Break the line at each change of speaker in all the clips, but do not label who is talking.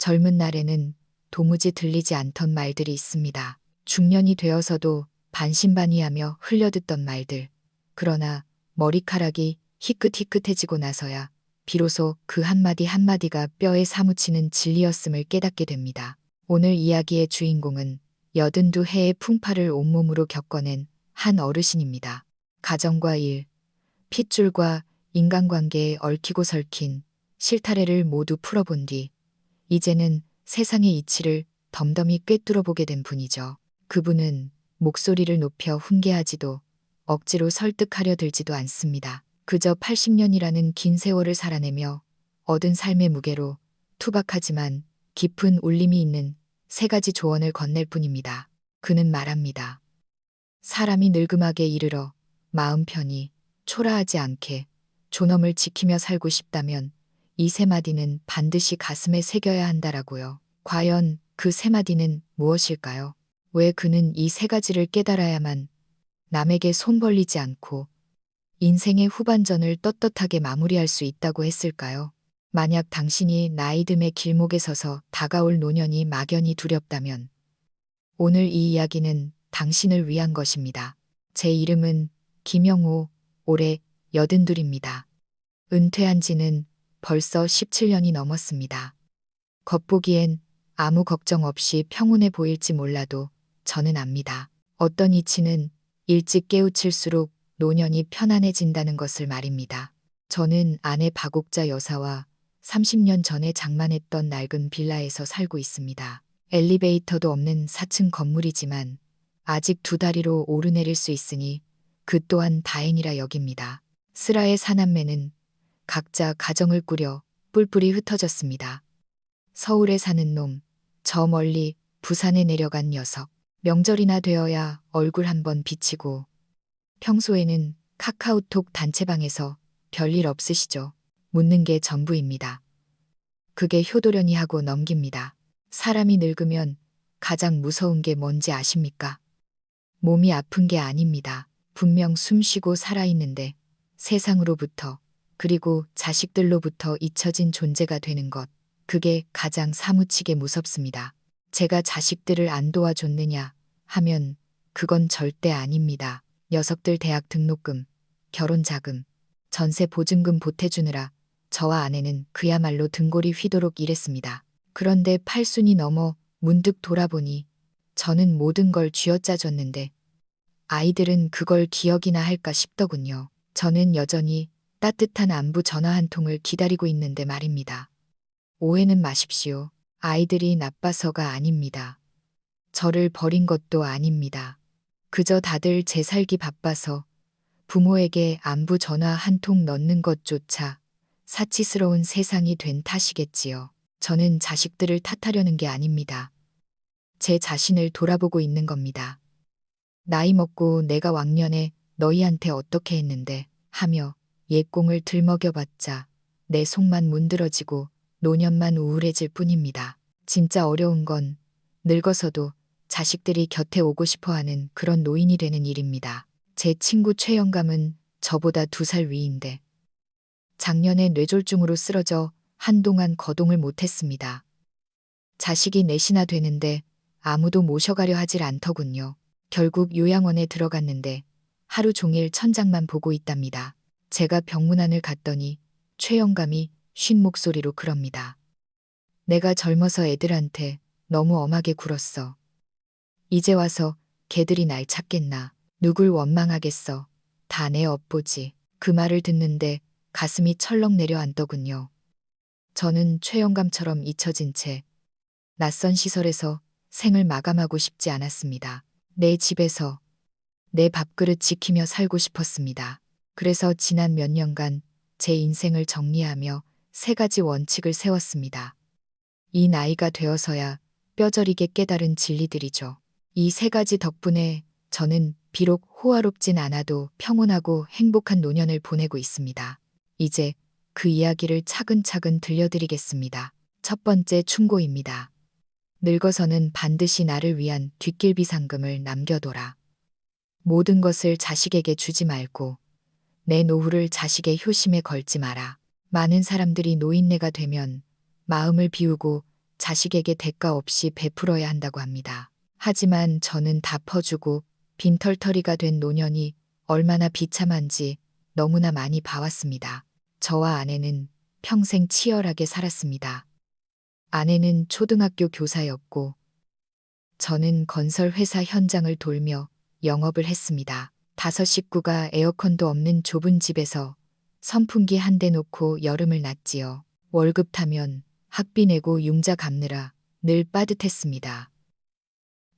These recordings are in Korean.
젊은 날에는 도무지 들리지 않던 말들이 있습니다. 중년이 되어서도 반신반의하며 흘려듣던 말들. 그러나 머리카락이 희끗희끗해지고 나서야 비로소 그 한마디 한마디가 뼈에 사무치는 진리였음을 깨닫게 됩니다. 오늘 이야기의 주인공은 82해의 풍파를 온몸으로 겪어낸 한 어르신입니다. 가정과 일, 핏줄과 인간관계에 얽히고 설킨 실타래를 모두 풀어본 뒤 이제는 세상의 이치를 덤덤히 꿰뚫어 보게 된 분이죠. 그분은 목소리를 높여 훈계하지도 억지로 설득하려 들지도 않습니다. 그저 80년이라는 긴 세월을 살아내며 얻은 삶의 무게로 투박하지만 깊은 울림이 있는 세 가지 조언을 건넬 뿐입니다. 그는 말합니다. 사람이 늙음하게 이르러 마음 편히 초라하지 않게 존엄을 지키며 살고 싶다면 이 세 마디는 반드시 가슴에 새겨야 한다라고요. 과연 그 세 마디는 무엇일까요? 왜 그는 이 세 가지를 깨달아야만 남에게 손 벌리지 않고 인생의 후반전을 떳떳하게 마무리할 수 있다고 했을까요? 만약 당신이 나이듦의 길목에 서서 다가올 노년이 막연히 두렵다면 오늘 이 이야기는 당신을 위한 것입니다. 제 이름은 김영호, 올해 82입니다. 은퇴한 지는 벌써 17년이 넘었습니다. 겉보기엔 아무 걱정 없이 평온해 보일지 몰라도 저는 압니다. 어떤 이치는 일찍 깨우칠수록 노년이 편안해진다는 것을 말입니다. 저는 아내 박옥자 여사와 30년 전에 장만했던 낡은 빌라에서 살고 있습니다. 엘리베이터도 없는 4층 건물이지만 아직 두 다리로 오르내릴 수 있으니 그 또한 다행이라 여깁니다. 슬하의 사남매는 각자 가정을 꾸려 뿔뿔이 흩어졌습니다. 서울에 사는 놈, 저 멀리 부산에 내려간 녀석. 명절이나 되어야 얼굴 한번 비치고 평소에는 카카오톡 단체방에서 별일 없으시죠? 묻는 게 전부입니다. 그게 효도련이 하고 넘깁니다. 사람이 늙으면 가장 무서운 게 뭔지 아십니까? 몸이 아픈 게 아닙니다. 분명 숨쉬고 살아있는데 세상으로부터 그리고 자식들로부터 잊혀진 존재가 되는 것. 그게 가장 사무치게 무섭습니다. 제가 자식들을 안 도와줬느냐 하면 그건 절대 아닙니다. 녀석들 대학 등록금, 결혼 자금, 전세 보증금 보태주느라 저와 아내는 그야말로 등골이 휘도록 일했습니다. 그런데 8순이 넘어 문득 돌아보니 저는 모든 걸 쥐어짜줬는데 아이들은 그걸 기억이나 할까 싶더군요. 저는 여전히 따뜻한 안부 전화 한 통을 기다리고 있는데 말입니다. 오해는 마십시오. 아이들이 나빠서가 아닙니다. 저를 버린 것도 아닙니다. 그저 다들 제 살기 바빠서 부모에게 안부 전화 한 통 넣는 것조차 사치스러운 세상이 된 탓이겠지요. 저는 자식들을 탓하려는 게 아닙니다. 제 자신을 돌아보고 있는 겁니다. 나이 먹고 내가 왕년에 너희한테 어떻게 했는데 하며 옛공을 들먹여봤자 내 속만 문드러지고 노년만 우울해질 뿐입니다. 진짜 어려운 건 늙어서도 자식들이 곁에 오고 싶어하는 그런 노인이 되는 일입니다. 제 친구 최영감은 저보다 2살 위인데 작년에 뇌졸중으로 쓰러져 한동안 거동을 못했습니다. 자식이 넷이나 되는데 아무도 모셔가려 하질 않더군요. 결국 요양원에 들어갔는데 하루 종일 천장만 보고 있답니다. 제가 병문안을 갔더니 최영감이 쉰 목소리로 그럽니다. 내가 젊어서 애들한테 너무 엄하게 굴었어. 이제 와서 걔들이 날 찾겠나. 누굴 원망하겠어. 다 내 업보지. 그 말을 듣는데 가슴이 철렁 내려앉더군요. 저는 최영감처럼 잊혀진 채 낯선 시설에서 생을 마감하고 싶지 않았습니다. 내 집에서 내 밥그릇 지키며 살고 싶었습니다. 그래서 지난 몇 년간 제 인생을 정리하며 3가지 원칙을 세웠습니다. 이 나이가 되어서야 뼈저리게 깨달은 진리들이죠. 이 3가지 덕분에 저는 비록 호화롭진 않아도 평온하고 행복한 노년을 보내고 있습니다. 이제 그 이야기를 차근차근 들려드리겠습니다. 첫 번째 충고입니다. 늙어서는 반드시 나를 위한 뒷길 비상금을 남겨둬라. 모든 것을 자식에게 주지 말고 내 노후를 자식의 효심에 걸지 마라. 많은 사람들이 노인네가 되면 마음을 비우고 자식에게 대가 없이 베풀어야 한다고 합니다. 하지만 저는 다 퍼주고 빈털터리가 된 노년이 얼마나 비참한지 너무나 많이 봐왔습니다. 저와 아내는 평생 치열하게 살았습니다. 아내는 초등학교 교사였고 저는 건설 회사 현장을 돌며 영업을 했습니다. 5식구가 에어컨도 없는 좁은 집에서 선풍기 한 대 놓고 여름을 났지요. 월급 타면 학비 내고 융자 갚느라 늘 빠듯했습니다.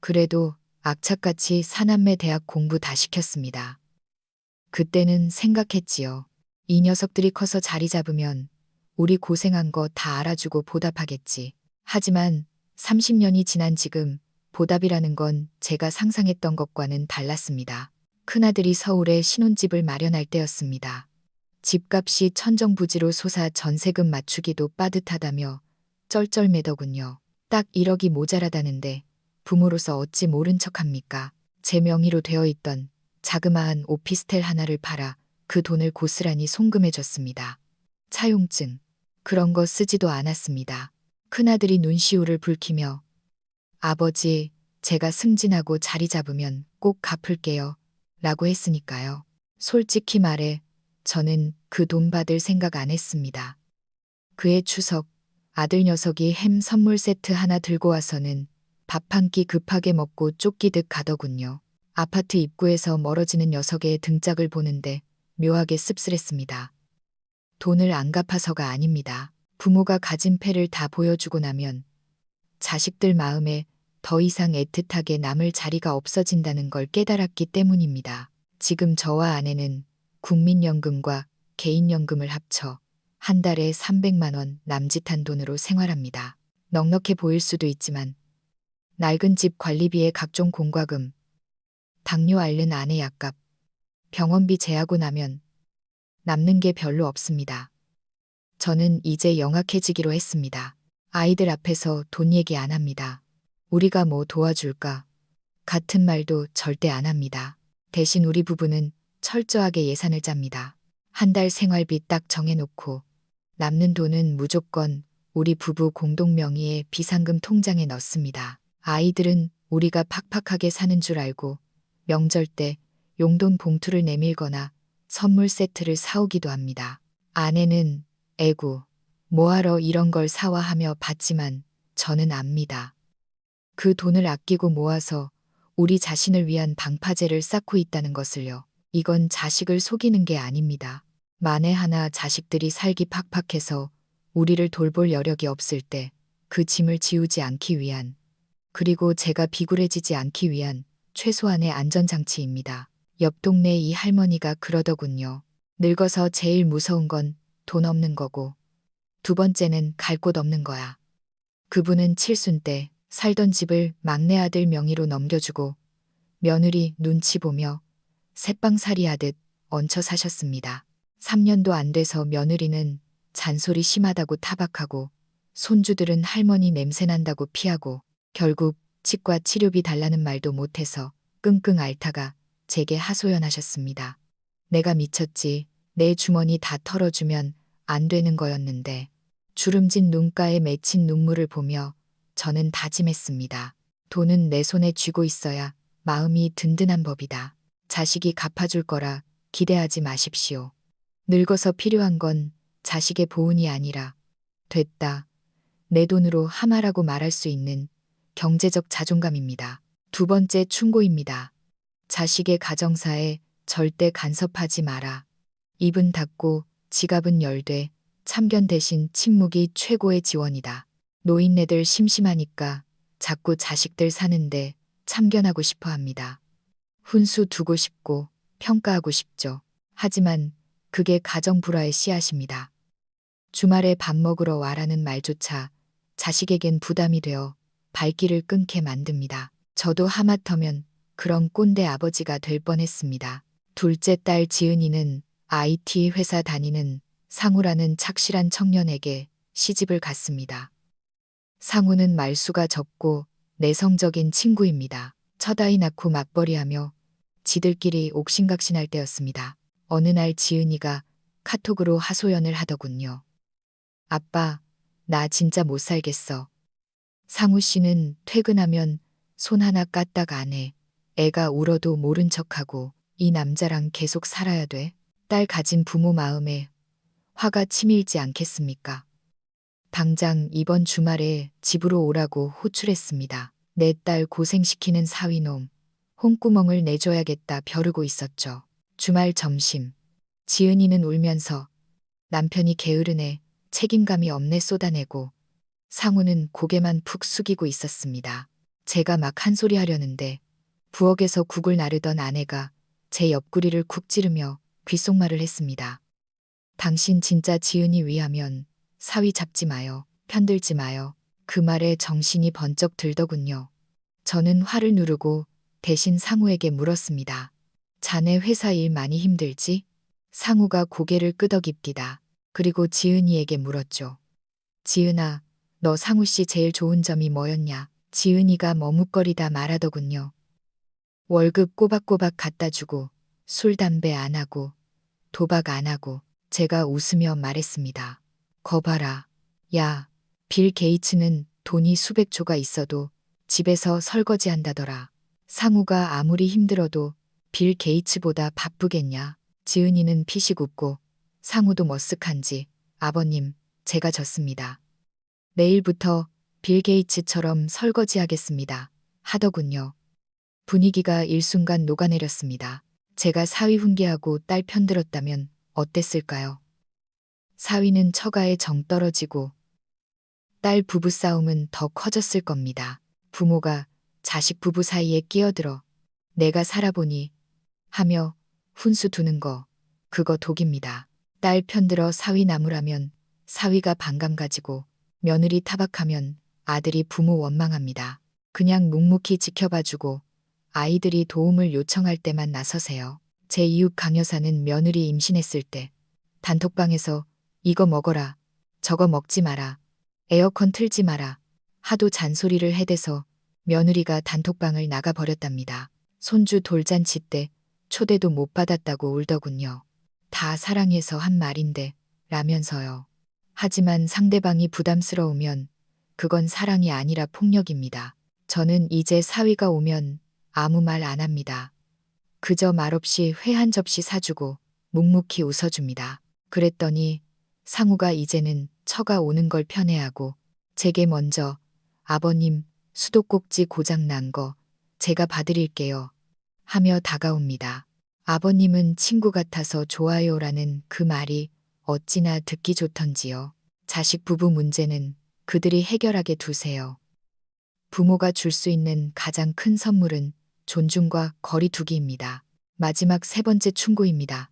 그래도 악착같이 사남매 대학 공부 다 시켰습니다. 그때는 생각했지요. 이 녀석들이 커서 자리 잡으면 우리 고생한 거 다 알아주고 보답하겠지. 하지만 30년이 지난 지금 보답이라는 건 제가 상상했던 것과는 달랐습니다. 큰아들이 서울에 신혼집을 마련할 때였습니다. 집값이 천정부지로 솟아 전세금 맞추기도 빠듯하다며 쩔쩔매더군요. 딱 1억이 모자라다는데 부모로서 어찌 모른 척합니까? 제 명의로 되어 있던 자그마한 오피스텔 하나를 팔아 그 돈을 고스란히 송금해줬습니다. 차용증 그런 거 쓰지도 않았습니다. 큰아들이 눈시울을 붉히며 아버지, 제가 승진하고 자리 잡으면 꼭 갚을게요. 라고 했으니까요. 솔직히 말해 저는 그 돈 받을 생각 안 했습니다. 그해 추석 아들 녀석이 햄 선물 세트 하나 들고 와서는 밥 한 끼 급하게 먹고 쫓기듯 가더군요. 아파트 입구에서 멀어지는 녀석의 등짝을 보는데 묘하게 씁쓸했습니다. 돈을 안 갚아서가 아닙니다. 부모가 가진 패를 다 보여주고 나면 자식들 마음에 더 이상 애틋하게 남을 자리가 없어진다는 걸 깨달았기 때문입니다. 지금 저와 아내는 국민연금과 개인연금을 합쳐 한 달에 300만 원 남짓한 돈으로 생활합니다. 넉넉해 보일 수도 있지만 낡은 집 관리비에 각종 공과금, 당뇨 앓는 아내 약값, 병원비 제하고 나면 남는 게 별로 없습니다. 저는 이제 영악해지기로 했습니다. 아이들 앞에서 돈 얘기 안 합니다. 우리가 뭐 도와줄까? 같은 말도 절대 안 합니다. 대신 우리 부부는 철저하게 예산을 짭니다. 한 달 생활비 딱 정해놓고 남는 돈은 무조건 우리 부부 공동 명의의 비상금 통장에 넣습니다. 아이들은 우리가 팍팍하게 사는 줄 알고 명절 때 용돈 봉투를 내밀거나 선물 세트를 사오기도 합니다. 아내는 에구, 뭐하러 이런 걸 사와 하며 받지만 저는 압니다. 그 돈을 아끼고 모아서 우리 자신을 위한 방파제를 쌓고 있다는 것을요. 이건 자식을 속이는 게 아닙니다. 만에 하나 자식들이 살기 팍팍해서 우리를 돌볼 여력이 없을 때 그 짐을 지우지 않기 위한, 그리고 제가 비굴해지지 않기 위한 최소한의 안전장치입니다. 옆 동네 이 할머니가 그러더군요. 늙어서 제일 무서운 건 돈 없는 거고 두 번째는 갈 곳 없는 거야. 그분은 칠순 때 살던 집을 막내 아들 명의로 넘겨주고 며느리 눈치 보며 새빵살이 하듯 얹혀 사셨습니다. 3년도 안 돼서 며느리는 잔소리 심하다고 타박하고 손주들은 할머니 냄새난다고 피하고 결국 치과 치료비 달라는 말도 못해서 끙끙 앓다가 제게 하소연하셨습니다. 내가 미쳤지. 내 주머니 다 털어주면 안 되는 거였는데. 주름진 눈가에 맺힌 눈물을 보며 저는 다짐했습니다. 돈은 내 손에 쥐고 있어야 마음이 든든한 법이다. 자식이 갚아줄 거라 기대하지 마십시오. 늙어서 필요한 건 자식의 보은이 아니라 됐다. 내 돈으로 하마라고 말할 수 있는 경제적 자존감입니다. 두 번째 충고입니다. 자식의 가정사에 절대 간섭하지 마라. 입은 닫고 지갑은 열되 참견 대신 침묵이 최고의 지원이다. 노인네들 심심하니까 자꾸 자식들 사는데 참견하고 싶어 합니다. 훈수 두고 싶고 평가하고 싶죠. 하지만 그게 가정 불화의 씨앗입니다. 주말에 밥 먹으러 와라는 말조차 자식에겐 부담이 되어 발길을 끊게 만듭니다. 저도 하마터면 그런 꼰대 아버지가 될 뻔했습니다. 둘째 딸 지은이는 IT 회사 다니는 상우라는 착실한 청년에게 시집을 갔습니다. 상우는 말수가 적고 내성적인 친구입니다. 첫 아이 낳고 맞벌이하며 지들끼리 옥신각신할 때였습니다. 어느 날 지은이가 카톡으로 하소연을 하더군요. 아빠, 나 진짜 못 살겠어. 상우 씨는 퇴근하면 손 하나 까딱 안 해. 애가 울어도 모른 척하고 이 남자랑 계속 살아야 돼. 딸 가진 부모 마음에 화가 치밀지 않겠습니까? 당장 이번 주말에 집으로 오라고 호출했습니다. 내 딸 고생시키는 사위놈. 홍구멍을 내줘야겠다 벼르고 있었죠. 주말 점심. 지은이는 울면서 남편이 게으르네, 책임감이 없네 쏟아내고 상우는 고개만 푹 숙이고 있었습니다. 제가 막 한 소리 하려는데 부엌에서 국을 나르던 아내가 제 옆구리를 쿡 찌르며 귓속말을 했습니다. 당신 진짜 지은이 위하면 사위 잡지 마요. 편들지 마요. 그 말에 정신이 번쩍 들더군요. 저는 화를 누르고 대신 상우에게 물었습니다. 자네 회사 일 많이 힘들지? 상우가 고개를 끄덕입디다. 그리고 지은이에게 물었죠. 지은아, 너 상우 씨 제일 좋은 점이 뭐였냐? 지은이가 머뭇거리다 말하더군요. 월급 꼬박꼬박 갖다 주고 술 담배 안 하고 도박 안 하고. 제가 웃으며 말했습니다. 거봐라. 야, 빌 게이츠는 돈이 수백 조가 있어도 집에서 설거지 한다더라. 상우가 아무리 힘들어도 빌 게이츠보다 바쁘겠냐? 지은이는 피식 웃고 상우도 머쓱한지 아버님, 제가 졌습니다. 내일부터 빌 게이츠처럼 설거지 하겠습니다. 하더군요. 분위기가 일순간 녹아내렸습니다. 제가 사위 훈계하고 딸 편들었다면 어땠을까요? 사위는 처가에 정 떨어지고 딸 부부 싸움은 더 커졌을 겁니다. 부모가 자식 부부 사이에 끼어들어 내가 살아보니 하며 훈수 두는 거, 그거 독입니다. 딸 편들어 사위 나무라면 사위가 반감 가지고 며느리 타박하면 아들이 부모 원망합니다. 그냥 묵묵히 지켜봐주고 아이들이 도움을 요청할 때만 나서세요. 제 이웃 강 여사는 며느리 임신했을 때 단톡방에서 이거 먹어라, 저거 먹지 마라, 에어컨 틀지 마라 하도 잔소리를 해대서 며느리가 단톡방을 나가버렸답니다. 손주 돌잔치 때 초대도 못 받았다고 울더군요. 다 사랑해서 한 말인데 라면서요. 하지만 상대방이 부담스러우면 그건 사랑이 아니라 폭력입니다. 저는 이제 사위가 오면 아무 말 안 합니다. 그저 말없이 회 한 접시 사주고 묵묵히 웃어줍니다. 그랬더니 상우가 이제는 처가 오는 걸 편해하고 제게 먼저 아버님 수도꼭지 고장 난 거 제가 봐드릴게요 하며 다가옵니다. 아버님은 친구 같아서 좋아요라는 그 말이 어찌나 듣기 좋던지요. 자식 부부 문제는 그들이 해결하게 두세요. 부모가 줄 수 있는 가장 큰 선물은 존중과 거리두기입니다. 마지막 세 번째 충고입니다.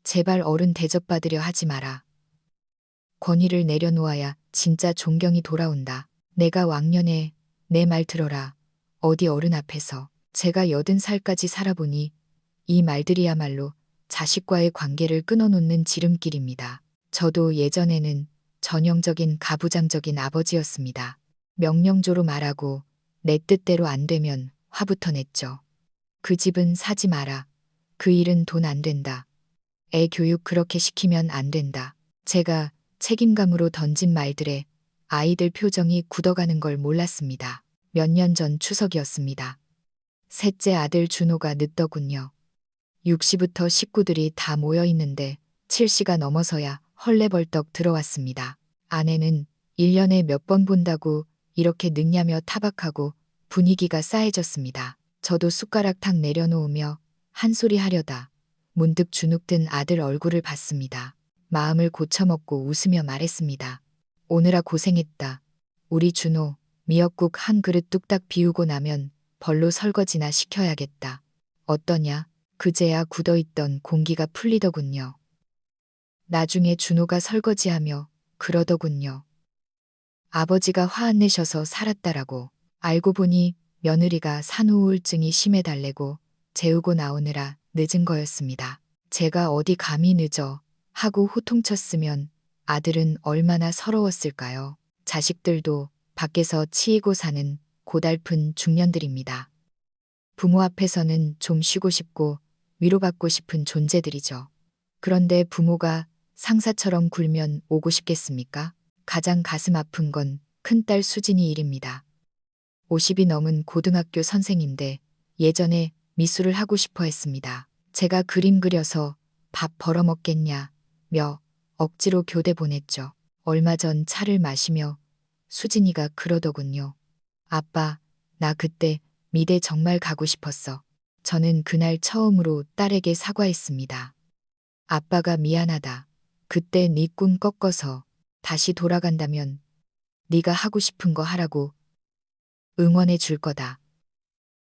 제발 어른 대접받으려 하지 마라. 권위를 내려놓아야 진짜 존경이 돌아온다. 내가 왕년에 내 말 들어라. 어디 어른 앞에서. 제가 80살까지 살아보니 이 말들이야말로 자식과의 관계를 끊어놓는 지름길입니다. 저도 예전에는 전형적인 가부장적인 아버지였습니다. 명령조로 말하고 내 뜻대로 안 되면 화부터 냈죠. 그 집은 사지 마라. 그 일은 돈 안 된다. 애 교육 그렇게 시키면 안 된다. 제가 책임감으로 던진 말들에 아이들 표정이 굳어가는 걸 몰랐습니다. 몇 년 전 추석이었습니다. 셋째 아들 준호가 늦더군요. 6시부터 식구들이 다 모여 있는데 7시가 넘어서야 헐레벌떡 들어왔습니다. 아내는 1년에 몇 번 본다고 이렇게 늦냐며 타박하고 분위기가 싸해졌습니다. 저도 숟가락 탁 내려놓으며 한 소리 하려다 문득 주눅든 아들 얼굴을 봤습니다. 마음을 고쳐먹고 웃으며 말했습니다. 오느라 고생했다. 우리 준호 미역국 한 그릇 뚝딱 비우고 나면 벌로 설거지나 시켜야겠다. 어떠냐? 그제야 굳어있던 공기가 풀리더군요. 나중에 준호가 설거지하며 그러더군요. 아버지가 화 안 내셔서 살았다라고. 알고 보니 며느리가 산후우울증이 심해 달래고 재우고 나오느라 늦은 거였습니다. 제가 어디 감히 늦어 하고 호통쳤으면 아들은 얼마나 서러웠을까요? 자식들도 밖에서 치이고 사는 고달픈 중년들입니다. 부모 앞에서는 좀 쉬고 싶고 위로받고 싶은 존재들이죠. 그런데 부모가 상사처럼 굴면 오고 싶겠습니까? 가장 가슴 아픈 건 큰딸 수진이 일입니다. 50이 넘은 고등학교 선생인데 예전에 미술을 하고 싶어 했습니다. 제가 그림 그려서 밥 벌어먹겠냐 며 억지로 교대 보냈죠. 얼마 전 차를 마시며 수진이가 그러더군요. 아빠, 나 그때 미대 정말 가고 싶었어. 저는 그날 처음으로 딸에게 사과했습니다. 아빠가 미안하다. 그때 네 꿈 꺾어서 다시 돌아간다면 네가 하고 싶은 거 하라고 응원해 줄 거다.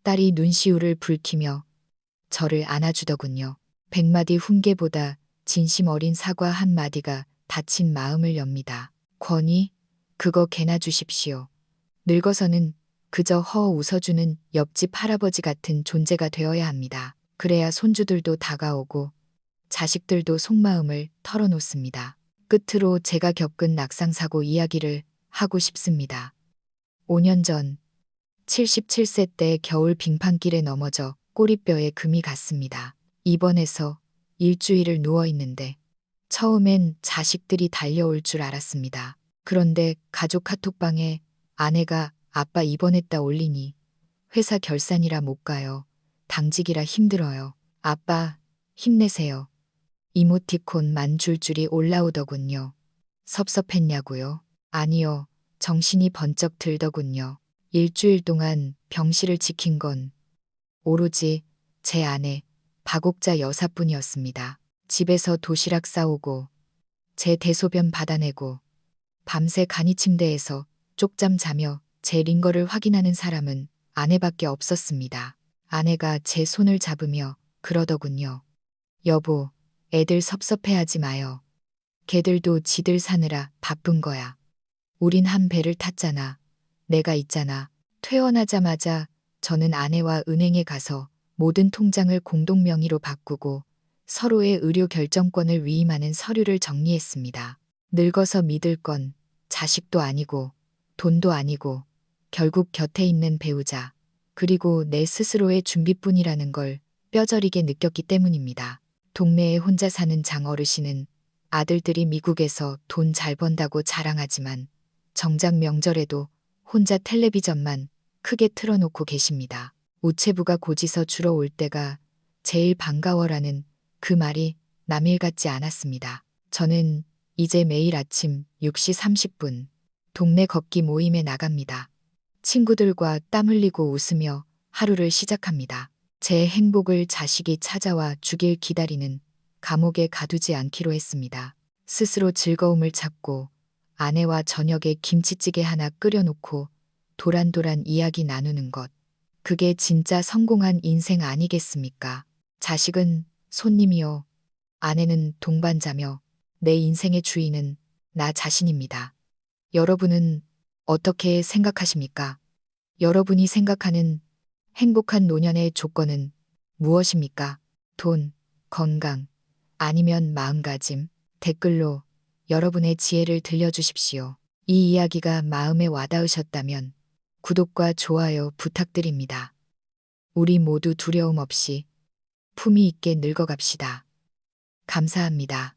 딸이 눈시울을 붉히며 저를 안아주더군요. 100마디 훈계보다 진심 어린 사과 한마디가 다친 마음을 엽니다. 권희, 그거 개나 주십시오. 늙어서는 그저 허 웃어주는 옆집 할아버지 같은 존재가 되어야 합니다. 그래야 손주들도 다가오고 자식들도 속마음을 털어놓습니다. 끝으로 제가 겪은 낙상사고 이야기를 하고 싶습니다. 5년 전 77세 때 겨울 빙판길에 넘어져 꼬리뼈에 금이 갔습니다. 입원해서 일주일을 누워있는데 처음엔 자식들이 달려올 줄 알았습니다. 그런데 가족 카톡방에 아내가 아빠 입원했다 올리니 회사 결산이라 못 가요. 당직이라 힘들어요. 아빠 힘내세요. 이모티콘 만 줄줄이 올라오더군요. 섭섭했냐고요? 아니요. 정신이 번쩍 들더군요. 일주일 동안 병실을 지킨 건 오로지 제 아내 박옥자 여사뿐이었습니다. 집에서 도시락 싸오고 제 대소변 받아내고 밤새 간이 침대에서 쪽잠 자며 제 링거를 확인하는 사람은 아내밖에 없었습니다. 아내가 제 손을 잡으며 그러더군요. 여보, 애들 섭섭해하지 마요. 걔들도 지들 사느라 바쁜 거야. 우린 한 배를 탔잖아. 내가 있잖아. 퇴원하자마자 저는 아내와 은행에 가서 모든 통장을 공동 명의로 바꾸고 서로의 의료 결정권을 위임하는 서류를 정리했습니다. 늙어서 믿을 건 자식도 아니고 돈도 아니고 결국 곁에 있는 배우자 그리고 내 스스로의 준비뿐이라는 걸 뼈저리게 느꼈기 때문입니다. 동네에 혼자 사는 장어르신은 아들들이 미국에서 돈 잘 번다고 자랑하지만 정작 명절에도 혼자 텔레비전만 크게 틀어놓고 계십니다. 우체부가 고지서 주러 올 때가 제일 반가워라는 그 말이 남일 같지 않았습니다. 저는 이제 매일 아침 6시 30분 동네 걷기 모임에 나갑니다. 친구들과 땀 흘리고 웃으며 하루를 시작합니다. 제 행복을 자식이 찾아와 주길 기다리는 감옥에 가두지 않기로 했습니다. 스스로 즐거움을 찾고 아내와 저녁에 김치찌개 하나 끓여놓고 도란도란 이야기 나누는 것. 그게 진짜 성공한 인생 아니겠습니까? 자식은 손님이요. 아내는 동반자며 내 인생의 주인은 나 자신입니다. 여러분은 어떻게 생각하십니까? 여러분이 생각하는 행복한 노년의 조건은 무엇입니까? 돈, 건강, 아니면 마음가짐? 댓글로 여러분의 지혜를 들려주십시오. 이 이야기가 마음에 와닿으셨다면 구독과 좋아요 부탁드립니다. 우리 모두 두려움 없이 품위 있게 늙어갑시다. 감사합니다.